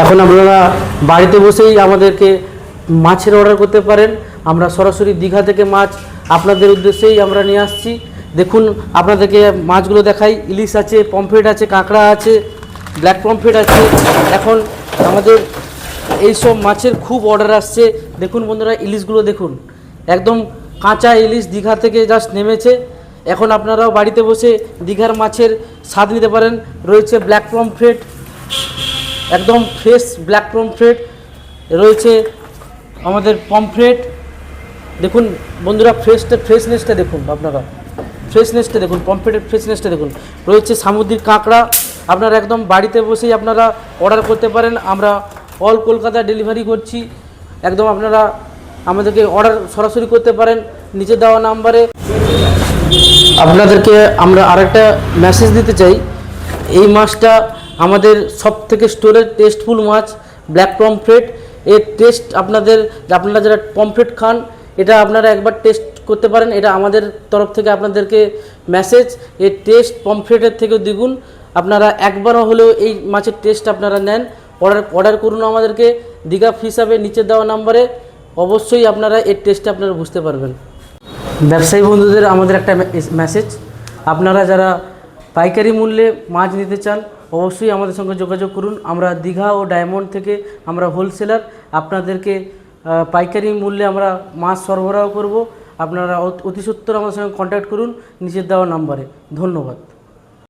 এখন আপনারা বাড়িতে বসেই আমাদেরকে মাছের অর্ডার করতে পারেন। আমরা সরাসরি দীঘা থেকে মাছ আপনাদের উদ্দেশ্যেই আমরা নিয়ে আসছি। দেখুন আপনাদেরকে মাছগুলো দেখাই। ইলিশ আছে, পমফ্রেট আছে, কাঁকড়া আছে, ব্ল্যাক পমফ্রেট আছে। এখন আমাদের এইসব মাছের খুব অর্ডার আসছে। দেখুন বন্ধুরা, ইলিশগুলো দেখুন, একদম কাঁচা ইলিশ দীঘা থেকে জাস্ট নেমেছে। এখন আপনারাও বাড়িতে বসে দীঘার মাছের স্বাদ নিতে পারেন। রয়েছে ব্ল্যাক পমফ্রেট, একদম ফ্রেশ ব্ল্যাক পমফ্রেট রয়েছে। আমাদের পমফ্রেট দেখুন বন্ধুরা, ফ্রেশনেসটা দেখুন, আপনারা ফ্রেশনেসটা দেখুন, পমফ্রেটের ফ্রেশনেসটা দেখুন। রয়েছে সামুদ্রিক কাঁকড়া। আপনারা একদম বাড়িতে বসেই আপনারা অর্ডার করতে পারেন। আমরা অল কলকাতা ডেলিভারি করছি। একদম আপনারা আমাদেরকে অর্ডার সরাসরি করতে পারেন নিচে দেওয়া নাম্বারে। আপনাদেরকে আমরা আরেকটা মেসেজ দিতে চাই। এই মাছটা আমাদের সব থেকে স্টোরেজ টেস্টফুল মাছ ব্ল্যাক পমফ্রেট। এর টেস্ট আপনারা যারা পমফ্রেট খান, এটা আপনারা একবার টেস্ট করতে পারেন। এটা আমাদের তরফ থেকে আপনাদেরকে মেসেজ। এর টেস্ট পমফ্রেটের থেকেও দ্বিগুণ। আপনারা একবারও হলেও এই মাছের টেস্ট আপনারা নেন, অর্ডার করুন আমাদেরকে দীঘা হিসাবে নিচে দেওয়া নাম্বারে। অবশ্যই আপনারা এর টেস্টে আপনারা বুঝতে পারবেন। ব্যবসায়ী বন্ধুদের আমাদের একটা মেসেজ, আপনারা যারা পাইকারি মূল্যে মাছ নিতে চান অবশ্যই আমাদের সঙ্গে যোগাযোগ করুন। আমরা দীঘা ও ডায়মন্ড থেকে আমরা হোলসেলার, আপনাদেরকে পাইকারি মূল্যে আমরা মাছ সরবরাহ করব। আপনারা অতি সত্বর আমাদের সঙ্গে কন্ট্যাক্ট করুন নিচে দেওয়া নাম্বারে। ধন্যবাদ।